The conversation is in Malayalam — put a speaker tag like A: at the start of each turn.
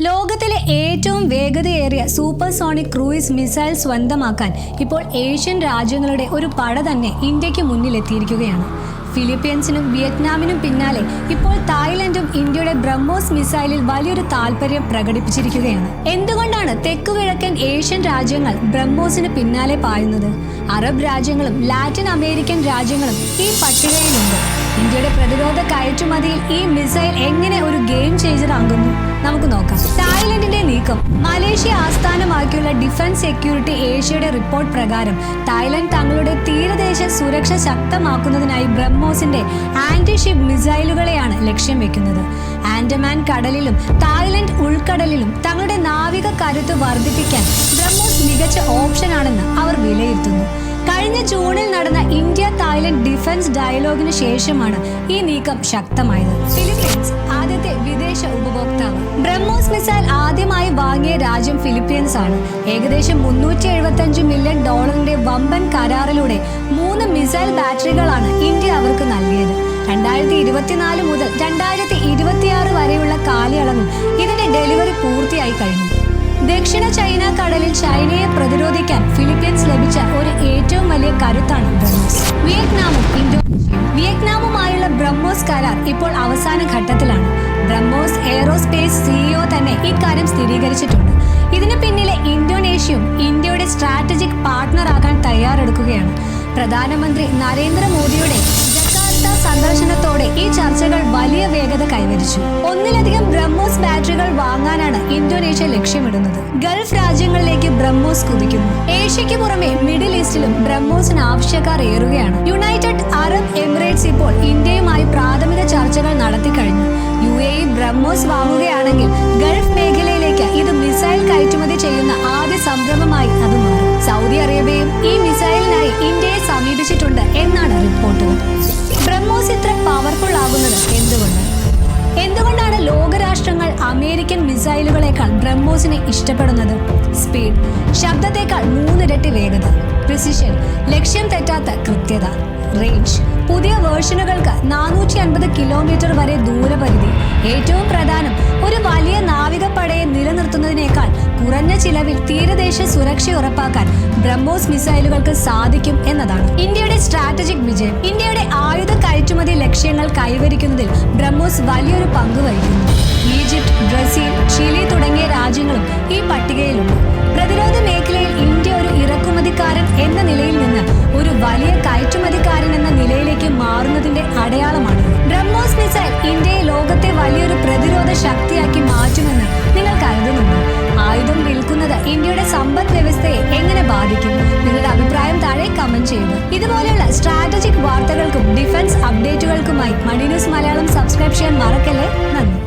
A: ലോകത്തിലെ ഏറ്റവും വേഗതയേറിയ സൂപ്പർസോണിക് ക്രൂയിസ് മിസൈൽ സ്വന്തമാക്കാൻ ഇപ്പോൾ ഏഷ്യൻ രാജ്യങ്ങളുടെ ഒരു പട തന്നെ ഇന്ത്യക്ക് മുന്നിലെത്തിയിരിക്കുകയാണ്. ഫിലിപ്പീൻസിനും വിയറ്റ്നാമിനും പിന്നാലെ ഇപ്പോൾ തായ്ലൻഡും ഇന്ത്യയുടെ ബ്രഹ്മോസ് മിസൈലിൽ വലിയൊരു താല്പര്യം പ്രകടിപ്പിച്ചിരിക്കുകയാണ്. എന്തുകൊണ്ടാണ് തെക്കുകിഴക്കൻ ഏഷ്യൻ രാജ്യങ്ങൾ ബ്രഹ്മോസിന് പിന്നാലെ പായുന്നത്? അറബ് രാജ്യങ്ങളും ലാറ്റിൻ അമേരിക്കൻ രാജ്യങ്ങളും ഈ പട്ടികയിലുണ്ട്. ഇന്ത്യയുടെ പ്രതിരോധ കയറ്റുമതിയിൽ ഈ മിസൈൽ എങ്ങനെ ഒരു ഗെയിം ചേഞ്ചർ ആകുന്നു? നമുക്ക് നോക്കാം. തായ്ലൻഡിന്റെ നീക്കം. മലേഷ്യ ആസ്ഥാനമാക്കിയുള്ള ഡിഫൻസ് സെക്യൂരിറ്റി ഏഷ്യയുടെ റിപ്പോർട്ട് പ്രകാരം തായ്ലൻഡ് തങ്ങളുടെ തീരദേശ സുരക്ഷ ശക്തമാക്കുന്നതിനായി ബ്രഹ്മോസിന്റെ ആന്റി ഷിപ്പ് മിസൈലുകളെയാണ് ലക്ഷ്യം വെക്കുന്നത്. ആൻഡമാൻ കടലിലും തായ്ലൻഡ് ഉൾക്കടലിലും തങ്ങളുടെ നാവിക കരുത്ത് വർദ്ധിപ്പിക്കാൻ ബ്രഹ്മോസ് മികച്ച ഓപ്ഷനാണെന്ന് അവർ വിലയിരുത്തുന്നു. കഴിഞ്ഞ ജൂണിൽ നടന്ന ഇന്ത്യ തായ്ലൻഡ് ഡിഫൻസ് ഡയലോഗിന് ശേഷമാണ് ഈ നീക്കം ശക്തമായത്. ഫിലിപ്പീൻസ് ആദ്യത്തെ വിദേശ ഉപഭോക്താവ്. ബ്രഹ്മോസ് മിസൈൽ ആദ്യമായി വാങ്ങിയ രാജ്യം ഫിലിപ്പീൻസ് ആണ്. ഏകദേശം $375 മില്യൺ വമ്പൻ കരാറിലൂടെ 3 മിസൈൽ ബാറ്ററികളാണ് ഇന്ത്യ അവർക്ക് നൽകിയത്. 2024 മുതൽ 2026 വരെയുള്ള കാലയളവിൽ ഇതിന്റെ ഡെലിവറി പൂർത്തിയായി കഴിഞ്ഞു. ദക്ഷിണ ചൈന കടലിൽ ചൈനയെ പ്രതിരോധിക്കാൻ ഫിലിപ്പീൻസ് ലഭിച്ച ഒരു ഏറ്റവും വലിയ കരുത്താണ് ബ്രഹ്മോസ്. വിയറ്റ്നാമുമായുള്ള ബ്രഹ്മോസ് കരാർ ഇപ്പോൾ അവസാന ഘട്ടത്തിലാണ്. ബ്രഹ്മോസ് എയറോസ്പേസ് സിഇഒ തന്നെ ഇക്കാര്യം സ്ഥിരീകരിച്ചിട്ടുണ്ട്. ഇതിന് പിന്നിലെ ഇന്തോനേഷ്യയും ഇന്ത്യയുടെ സ്ട്രാറ്റജിക് പാർട്ട്ണറാകാൻ തയ്യാറെടുക്കുകയാണ്. പ്രധാനമന്ത്രി നരേന്ദ്രമോദിയുടെ സന്ദർശനത്തോടെ ഈ ചർച്ചകൾ വലിയ വേഗത കൈവരിച്ചു. ഒന്നിലധികം ബ്രഹ്മോസ് ബാറ്ററികൾ വാങ്ങാനാണ് ഇന്തോനേഷ്യ ലക്ഷ്യമിടുന്നത്. ഗൾഫ് രാജ്യങ്ങളിലേക്ക് ബ്രഹ്മോസ് കുതിക്കുന്നു. ഏഷ്യയ്ക്ക് പുറമെ മിഡിൽ ഈസ്റ്റിലും ബ്രഹ്മോസിന് ആവശ്യക്കാർ ഏറുകയാണ്. യുണൈറ്റഡ് അറബ് എമിറേറ്റ്സ് ഇപ്പോൾ ഇന്ത്യയുമായി പ്രാഥമിക ചർച്ചകൾ നടത്തിക്കഴിഞ്ഞു. UAE ബ്രഹ്മോസ് വാങ്ങുകയാണെങ്കിൽ ഗൾഫ് മേഖലയിലേക്ക് ഇത് മിസൈൽ കയറ്റുമതി ചെയ്യുന്ന ആദ്യ സംരംഭമായി അത് മാറും. സൗദി അറേബ്യയും ഈ മിസൈലിനായി ഇന്ത്യയെ സമീപിച്ചിട്ടുണ്ട് എന്നാണ് റിപ്പോർട്ടുകൾ. ബ്രഹ്മോസ് ഇത്ര പവർഫുൾ ആകുന്നത് എന്തുകൊണ്ടാണ് ലോകരാഷ്ട്രങ്ങൾ അമേരിക്കൻ മിസൈലുകളെക്കാൾ ബ്രഹ്മോസിനെ ഇഷ്ടപ്പെടുന്നത്? സ്പീഡ്. ശബ്ദത്തേക്കാൾ 3 ഇരട്ടി വേഗത. പ്രിസിഷൻ. ലക്ഷ്യം തെറ്റാത്ത കൃത്യത. റേഞ്ച്. പുതിയ വേർഷനുകൾക്ക് 450 കിലോമീറ്റർ വരെ ദൂരപരിധി. ഏറ്റവും പ്രധാനം, ഒരു വലിയ നാവികപ്പടയെ നിലനിർത്തുന്നതിനേക്കാൾ കുറഞ്ഞ ചിലവിൽ തീരദേശ സുരക്ഷ ഉറപ്പാക്കാൻ ബ്രഹ്മോസ് മിസൈലുകൾക്ക് സാധിക്കും എന്നതാണ് ഇന്ത്യയുടെ സ്ട്രാറ്റജിക് വിജയം. ഇന്ത്യയുടെ ആയുധ കയറ്റുമതി ലക്ഷ്യങ്ങൾ കൈവരിക്കുന്നതിൽ ബ്രഹ്മോസ് വലിയൊരു പങ്ക് വഹിക്കുന്നു. ഈജിപ്ത്, ബ്രസീൽ, ചിലി തുടങ്ങിയ രാജ്യങ്ങളും ഈ പട്ടികയിലുണ്ട്. പ്രതിരോധ മേഖലയിൽ ഇന്ത്യ ഒരു ഇറക്കുമതിക്കാരൻ എന്ന നിലയിൽ നിന്ന് ഒരു വലിയ കയറ്റുമതിക്കാരൻ എന്ന നിലയിലേക്ക് മാറുന്നതിന്റെ അടയാളമാണ്. ബ്രഹ്മോസ് മിസൈൽ ഇന്ത്യയെ ലോകത്തെ വലിയൊരു പ്രതിരോധ ശക്തിയാക്കി മാറ്റുമെന്ന് നിങ്ങൾ കരുതുന്നുണ്ടോ? ആയുധം വിൽക്കുന്നത് ഇന്ത്യയുടെ സമ്പദ് വ്യവസ്ഥയെ എങ്ങനെ ബാധിക്കും? നിങ്ങളുടെ അഭിപ്രായം താഴെ കമന്റ് ചെയ്യുക. ഇതുപോലെയുള്ള സ്ട്രാറ്റജിക് വാർത്തകൾക്കും ഡിഫൻസ് അപ്ഡേറ്റുകൾക്കുമായി മണി ന്യൂസ് മലയാളം സബ്സ്ക്രൈബ് ചെയ്യാൻ മറക്കല്ലേ. നന്ദി.